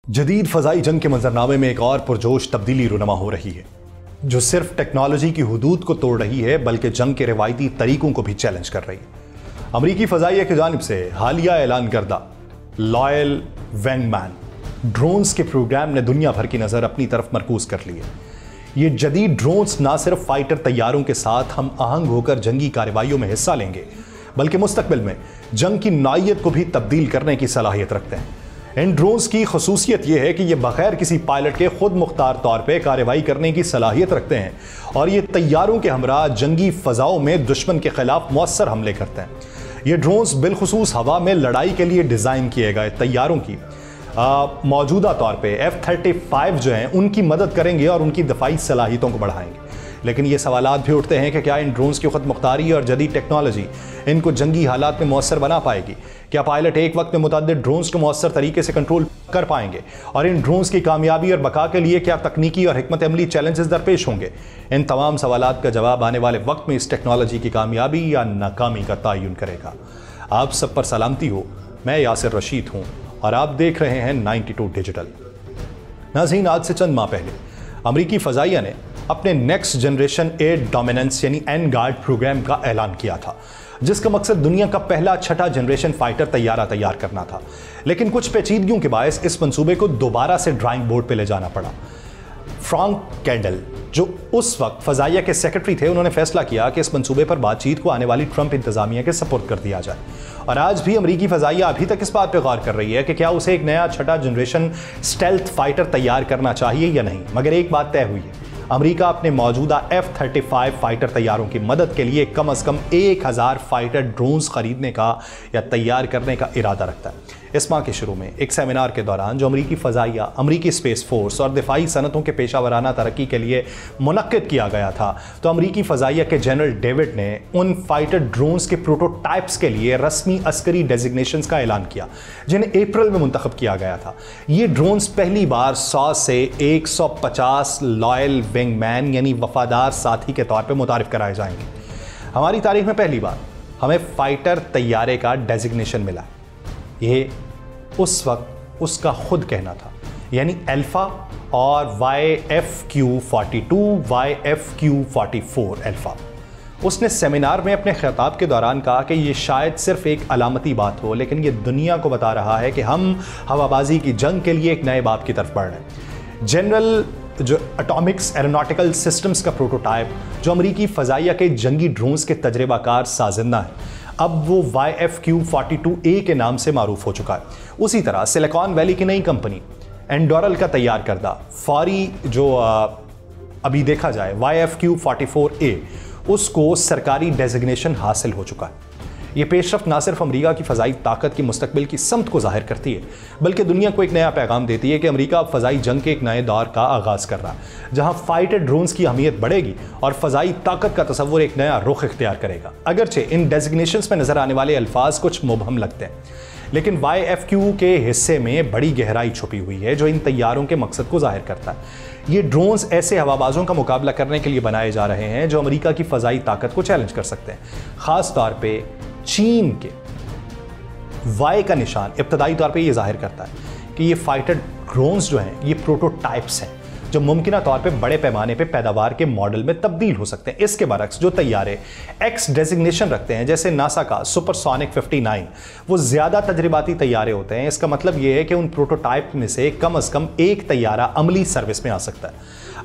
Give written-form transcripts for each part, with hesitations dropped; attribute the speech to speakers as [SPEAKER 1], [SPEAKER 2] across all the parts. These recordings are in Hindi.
[SPEAKER 1] जदीद फ़ज़ाई जंग के मंजरनामे में एक और पुरजोश तब्दीली रुनमा हो रही है, जो सिर्फ टेक्नोलॉजी की हुदूद को तोड़ रही है बल्कि जंग के रिवायती तरीकों को भी चैलेंज कर रही है। अमरीकी फ़ज़ाइया की जानिब से हालिया ऐलान करदा लॉयल विंगमैन ड्रोन्स के प्रोग्राम ने दुनिया भर की नज़र अपनी तरफ मरकूज कर ली है। ये जदीद ड्रोन्स ना सिर्फ फाइटर तैयारों के साथ हम आहंग होकर जंगी कार्रवाइयों में हिस्सा लेंगे, बल्कि मुस्तकबिल में जंग की नौइयत को भी तब्दील करने की सलाहियत रखते हैं। इन ड्रोन्स की खसूसियत यह है कि ये बगैर किसी पायलट के खुद मुख्तार तौर पर कार्रवाई करने की सलाहियत रखते हैं और ये तैयारों के हमरा जंगी फ़ज़ाओं में दुश्मन के खिलाफ मौसर हमले करते हैं। ये ड्रोन्स बिलखुसूस हवा में लड़ाई के लिए डिज़ाइन किए गए तैयारों की मौजूदा तौर पे F-35 जो हैं उनकी मदद करेंगे और उनकी दफाई सलाहियतों को बढ़ाएंगे। लेकिन ये सवालात भी उठते हैं कि क्या इन ड्रोन्स की खुद मुख्तारी और जदीद टेक्नोलॉजी इनको जंगी हालात में मौसर बना पाएगी? क्या पायलट एक वक्त में मुतअद्दिद ड्रोन्स को मौसर तरीके से कंट्रोल कर पाएंगे? और इन ड्रोन्स की कामयाबी और बका के लिए क्या तकनीकी और हिकमत अमली चैलेंजेस दरपेश होंगे? इन तमाम सवालात का जवाब आने वाले वक्त में इस टेक्नोलॉजी की कामयाबी या नाकामी का तयन करेगा। आप सब पर सलामती हो, मैं यासिर रशीद हूँ और आप देख रहे हैं 92 डिजिटल। नाज़रीन, आज से चंद माह पहले अमरीकी फ़ज़ाइया ने अपने नेक्स्ट जनरेशन एयर डोमिनेंस यानी एनगार्ड प्रोग्राम का ऐलान किया था, जिसका मकसद दुनिया का पहला छठा जनरेशन फाइटर तैयारा तैयार करना था। लेकिन कुछ पेचीदगियों के बायस इस मंसूबे को दोबारा से ड्राइंग बोर्ड पर ले जाना पड़ा। फ्रांक कैंडल, जो उस वक्त फ़ज़ाइया के सेक्रेटरी थे, उन्होंने फैसला किया कि इस मंसूबे पर बातचीत को आने वाली ट्रंप इंतजामिया के सपुर्द कर दिया जाए। और आज भी अमरीकी फ़ज़ाइया अभी तक इस बात पर गौर कर रही है कि क्या उसे एक नया छठा जनरेशन स्टेल्थ फाइटर तैयार करना चाहिए या नहीं। मगर एक बात तय हुई है, अमेरिका अपने मौजूदा F-35 फाइटर तैयारों की मदद के लिए कम से कम 1000 फाइटर ड्रोन्स खरीदने का या तैयार करने का इरादा रखता है। इस माह के शुरू में एक सेमिनार के दौरान जो अमरीकी फ़ज़ाइया, अमरीकी स्पेस फोर्स और दिफाई सनतों के पेशा वराना तरक्की के लिए मुनक्किद किया गया था, तो अमरीकी फ़ज़ाइया के जनरल डेविड ने उन फाइटर ड्रोन्स के प्रोटोटाइप्स के लिए रस्मी अस्करी डेजिग्नेशंस का ऐलान किया, जिन्हें अप्रैल में मुंतखब किया गया था। ये ड्रोन्स पहली बार 100 से 150 लॉयल विंगमैन यानी वफादार साथी के तौर पर मुतारिफ कराए जाएंगे। हमारी तारीख में पहली बार हमें फाइटर तैयारे का डेजिग्नेशन मिला। ये उस वक्त उसका खुद कहना था, यानी अल्फा और YFQ-42, YFQ-44 अल्फा। उसने सेमिनार में अपने खिताब के दौरान कहा कि ये शायद सिर्फ एक अलामती बात हो, लेकिन ये दुनिया को बता रहा है कि हम हवाबाजी की जंग के लिए एक नए बाब की तरफ बढ़ रहे हैं। जनरल जो एटॉमिक्स एरोनॉटिकल सिस्टम्स का प्रोटोटाइप, जो अमरीकी फ़ज़ाइया के जंगी ड्रोन्स के तजर्बाकार साजिंदा है, अब वो YFQ-42A के नाम से मारूफ हो चुका है। उसी तरह सिलिकॉन वैली की नई कंपनी एंडोरल का तैयार करदा फौरी जो अभी देखा जाए YFQ-44A, उसको सरकारी डेजिग्नेशन हासिल हो चुका है। ये पेशरफ्त ना सिर्फ अमेरिका की फ़ज़ाई ताकत की मुस्तकबिल की समत को ज़ाहिर करती है, बल्कि दुनिया को एक नया पैगाम देती है कि अमेरिका अब फ़ज़ाई जंग के एक नए दौर का आगाज़ कर रहा है, जहां फाइटर ड्रोन्स की अहमियत बढ़ेगी और फ़ज़ाई ताकत का तस्वुर एक नया रुख इख्तियार करेगा। अगरचे इन डेजिग्नेशंस में नज़र आने वाले अल्फाज कुछ मुबहम लगते हैं, लेकिन YFQ के हिस्से में बड़ी गहराई छुपी हुई है जो इन तैयारों के मकसद को ज़ाहिर करता है। ये ड्रोन्स ऐसे हवाबाजों का मुकाबला करने के लिए बनाए जा रहे हैं जो अमेरिका की फ़ज़ाई ताकत को चैलेंज कर सकते हैं। ख़ास तौर पर चीन के Y का निशान इब्तदाई तौर पे ये जाहिर करता है कि ये फाइटर ड्रोन्स जो हैं ये प्रोटोटाइप्स हैं जो मुमकिना तौर पे बड़े पैमाने पे पैदावार के मॉडल में तब्दील हो सकते हैं। इसके बरक्स जो तैयारे X डेजिग्नेशन रखते हैं, जैसे नासा का सुपरसोनिक 59, वो ज़्यादा तजर्बाती तैयारे होते हैं। इसका मतलब ये है कि उन प्रोटोटाइप में से कम एक तैयारा अमली सर्विस में आ सकता है।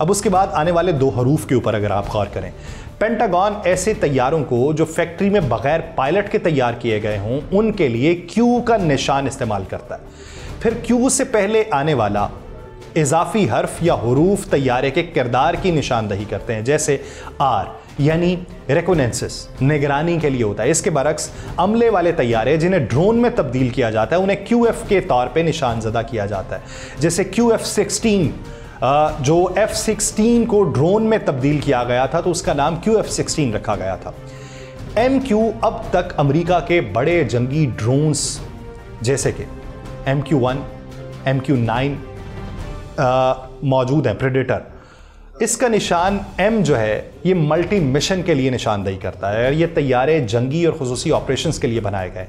[SPEAKER 1] अब उसके बाद आने वाले 2 हरूफ के ऊपर अगर आप गौर करें, पेंटागन ऐसे तैयारों को जो फैक्ट्री में बगैर पायलट के तैयार किए गए हों उनके लिए Q का निशान इस्तेमाल करता है। फिर Q से पहले आने वाला इजाफी हर्फ या हुरूफ तैयारे के किरदार की निशानदही करते हैं, जैसे R यानी रेकोनेंसिस निगरानी के लिए होता है। इसके बरक्स अमले वाले तैयारे जिन्हें ड्रोन में तब्दील किया जाता है उन्हें QF के तौर पर निशानजदा किया जाता है, जैसे QF-16। जो F-16 को ड्रोन में तब्दील किया गया था तो उसका नाम QF-16 रखा गया था। MQ अब तक अमेरिका के बड़े जंगी ड्रोन्स जैसे कि MQ-1, MQ-9 मौजूद हैं, प्रेडेटर, इसका निशान M जो है ये मल्टी मिशन के लिए निशानदेही करता है और ये तैयारे जंगी और खुसूसी ऑपरेशंस के लिए बनाए गए।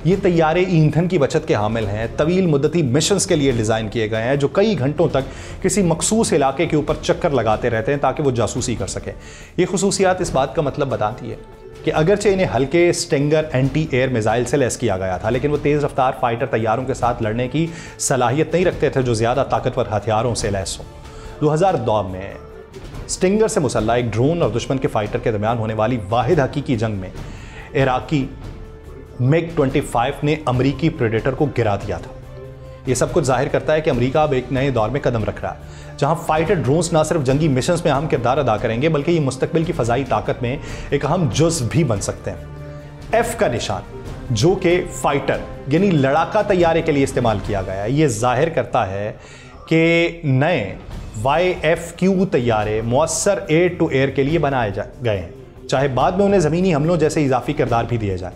[SPEAKER 1] ये तैयारे ईंधन की बचत के हामिल हैं, तवील मुद्दती मिशंस के लिए डिज़ाइन किए गए हैं जो कई घंटों तक किसी मखसूस इलाके के ऊपर चक्कर लगाते रहते हैं ताकि वो जासूसी कर सकें। ये खुसूसियात इस बात का मतलब बताती है कि अगरचे इन्हें हल्के स्टिंगर एंटी एयर मिसाइल से लैस किया गया था, लेकिन वो तेज़ रफ्तार फाइटर तैयारों के साथ लड़ने की सलाहियत नहीं रखते थे जो ज़्यादा ताकतवर हथियारों से लैस हों। 2002 में स्टिंगर से मुसल्ला एक ड्रोन और दुश्मन के फाइटर के दरमियान होने वाली वाहिद हकीकी जंग में इराकी MiG-25 ने अमरीकी प्रेडेटर को गिरा दिया था। यह सब कुछ जाहिर करता है कि अमरीका अब एक नए दौर में कदम रख रहा है जहां फाइटर ड्रोन्स ना सिर्फ जंगी मिशंस में अहम किरदार अदा करेंगे बल्कि ये मुस्तकबिल की फ़ज़ाई ताकत में एक अहम जुज़्व भी बन सकते हैं। F का निशान जो कि फाइटर यानी लड़ाका तैयारे के लिए इस्तेमाल किया गया है, ये जाहिर करता है कि नए YFQ तैयारे मुअस्सर एयर टू एयर के लिए बनाए गए हैं, चाहे बाद में उन्हें ज़मीनी हमलों जैसे इजाफी किरदार भी दिए जाए।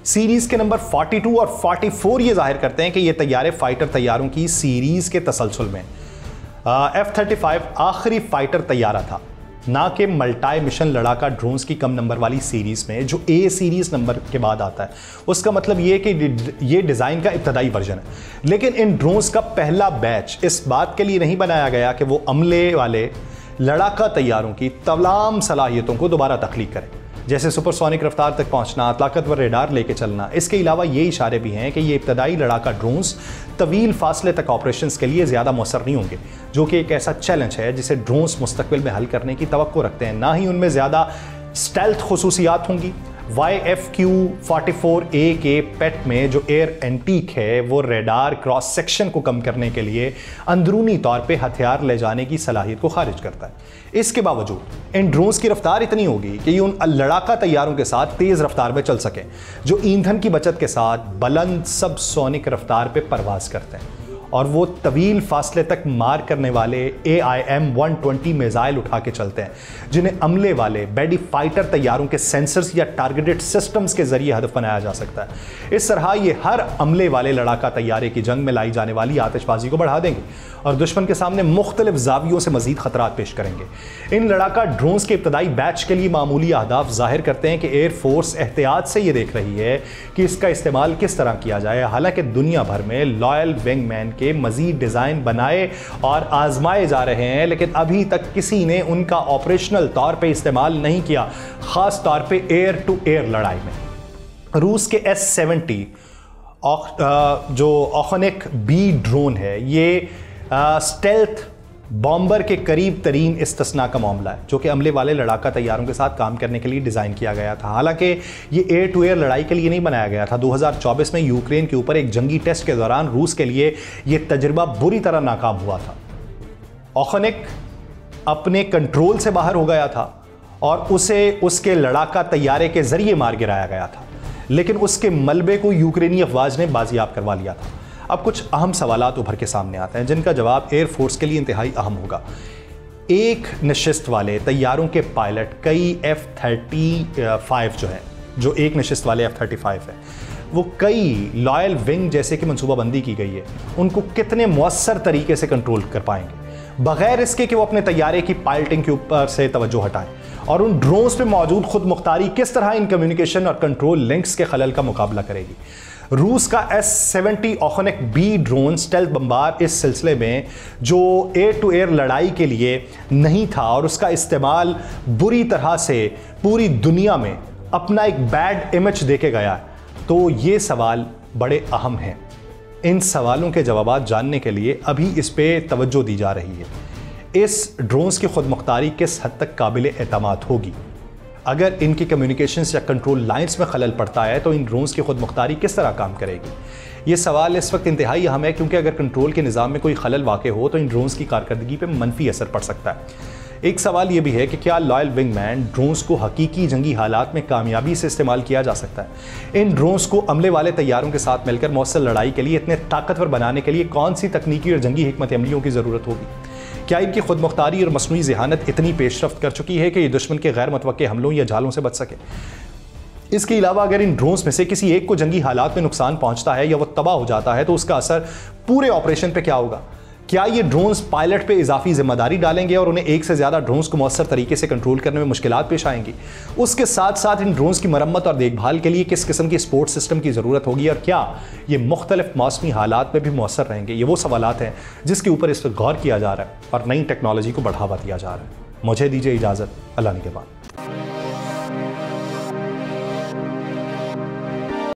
[SPEAKER 1] सीरीज़ के नंबर 42 और 44 ये जाहिर करते हैं कि ये तैयारे फाइटर तैयारों की सीरीज़ के तसलसल में F-35 आखिरी फाइटर तैयारा था, ना कि मल्टी मिशन लड़ाका ड्रोन्स की कम नंबर वाली सीरीज़ में जो A सीरीज़ नंबर के बाद आता है। उसका मतलब ये कि ये डिज़ाइन का इब्तदाई वर्जन है, लेकिन इन ड्रोन्स का पहला बैच इस बात के लिए नहीं बनाया गया कि वो अमले वाले लड़ाका तैयारों की तमाम सलाहियतों को दोबारा तख्लीक करें, जैसे सुपरसोनिक रफ्तार तक पहुंचना, ताकतवर रेडार लेके चलना। इसके अलावा ये इशारे भी हैं कि ये इब्तदाई लड़ाका ड्रोन्स तवील फासले तक ऑपरेशंस के लिए ज़्यादा मौसर नहीं होंगे, जो कि एक ऐसा चैलेंज है जिसे ड्रोन्स मुस्तकबिल में हल करने की तवक्को रखते हैं। ना ही उनमें ज़्यादा स्टेल्थ खुसूसियात होंगी। YFQ-44A के पेट में जो एयर एंटीक है वो रेडार क्रॉस सेक्शन को कम करने के लिए अंदरूनी तौर पे हथियार ले जाने की सलाहियत को खारिज करता है। इसके बावजूद इन ड्रोन्स की रफ्तार इतनी होगी कि ये उन लड़ाका तैयारों के साथ तेज़ रफ्तार में चल सकें जो ईंधन की बचत के साथ बुलंद सबसोनिक रफ्तार पे परवाज करते हैं, और वो तवील फासले तक मार करने वाले AIM-120 मिसाइल उठा के चलते हैं जिन्हें अमले वाले बैडी फाइटर तैयारों के सेंसर्स या टारगेटेड सिस्टम्स के जरिए हदफ बनाया जा सकता है। इस तरह ये हर अमले वाले लड़ाका तैयारे की जंग में लाई जाने वाली आतिशबाजी को बढ़ा देंगे और दुश्मन के सामने मुख्तलिफ जावियों से मजीद खतरात पेश करेंगे। इन लड़ाका ड्रोन्स के इब्तदाई बैच के लिए मामूली अहदाफ जाहिर करते हैं कि एयरफोर्स एहतियात से ये देख रही है कि इसका इस्तेमाल किस तरह किया जाए। हालांकि दुनिया भर में लॉयल विंगमैन के मजीद डिज़ाइन बनाए और आजमाए जा रहे हैं, लेकिन अभी तक किसी ने उनका ऑपरेशनल तौर पे इस्तेमाल नहीं किया, ख़ास तौर पे एयर टू एयर लड़ाई में। रूस के S-70 जो ऑखनिक B ड्रोन है, ये स्टेल्थ बॉम्बर के करीब तरीन इस्तिस्ना का मामला है जो कि अमले वाले लड़ाका तैयारों के साथ काम करने के लिए डिज़ाइन किया गया था। हालांकि ये एयर टू एयर लड़ाई के लिए नहीं बनाया गया था। 2024 में यूक्रेन के ऊपर एक जंगी टेस्ट के दौरान रूस के लिए ये तजुर्बा बुरी तरह नाकाम हुआ था। ऑखनिक अपने कंट्रोल से बाहर हो गया था और उसे उसके लड़ाका तैयारे के जरिए मार गिराया गया था, लेकिन उसके मलबे को यूक्रेनी अफवाज ने बाजियाब करवा लिया था। अब कुछ अहम सवालात उभर के सामने आते हैं जिनका जवाब एयरफोर्स के लिए इंतहाई अहम होगा। एक नशिस्त वाले तैयारों के पायलट कई F-35 जो है, जो एक नशिस्त वाले F-35 है, वो कई लॉयल विंग जैसे कि मनसूबाबंदी की गई है, उनको कितने मुअस्सर तरीके से कंट्रोल कर पाएंगे बगैर इसके कि वो अपने तैयारे की पायलटिंग के ऊपर से तवज्जो हटाएं, और उन ड्रोन्स पे मौजूद खुद मुख्तारी किस तरह इन कम्युनिकेशन और कंट्रोल लिंक्स के खलल का मुकाबला करेगी। रूस का S-70 ऑखनिक B drone stealth bomber इस सिलसिले में जो एयर टू एयर लड़ाई के लिए नहीं था और उसका इस्तेमाल बुरी तरह से पूरी दुनिया में अपना एक बैड इमेज देके गया, तो ये सवाल बड़े अहम हैं। इन सवालों के जवाब जानने के लिए अभी इस पे तवज्जो दी जा रही है। इस ड्रोन्स की खुद मुख्तारी किस हद तक काबिल एतमाद होगी? अगर इनकी कम्युनिकेशंस या कंट्रोल लाइंस में खलल पड़ता है तो इन ड्रोन्स की खुद मुख्तारी किस तरह काम करेगी? ये सवाल इस वक्त इंतहाई अहम है, क्योंकि अगर कंट्रोल के निज़ाम में कोई खलल वाक़ हो तो इन ड्रोन्स की कारकर्दगी पर मनफी असर पड़ सकता है। एक सवाल ये भी है कि क्या लॉयल विंगमैन ड्रोन्स को हकीकी जंगी हालात में कामयाबी से इस्तेमाल किया जा सकता है? इन ड्रोन्स को अमले वाले तैयारों के साथ मिलकर मौसर लड़ाई के लिए इतने ताकतवर बनाने के लिए कौन सी तकनीकी और जंगी हिकमत अमलियों की ज़रूरत होगी? क्या इनकी खुद मुख्तारी और मसनूई ज़हानत इतनी पेशरफ्त कर चुकी है कि ये दुश्मन के गैर मुतवक्के हमलों या जालों से बच सके? इसके अलावा अगर इन ड्रोन्स में से किसी एक को जंगी हालात में नुकसान पहुंचता है या वो तबाह हो जाता है तो उसका असर पूरे ऑपरेशन पे क्या होगा? क्या ये ड्रोन्स पायलट पे इजाफी जिम्मेदारी डालेंगे और उन्हें एक से ज़्यादा ड्रोन्स को मौसर तरीके से कंट्रोल करने में मुश्किलात पेश आएंगी? उसके साथ साथ इन ड्रोन्स की मरम्मत और देखभाल के लिए किस किस्म की सपोर्ट सिस्टम की ज़रूरत होगी और क्या ये मुख्तलिफ मौसमी हालात में भी मौसर रहेंगे? ये वो सवालात हैं जिसके ऊपर इस पर गौर किया जा रहा है और नई टेक्नोलॉजी को बढ़ावा दिया जा रहा है। मुझे दीजिए इजाज़त, अल्लाह निगहबान।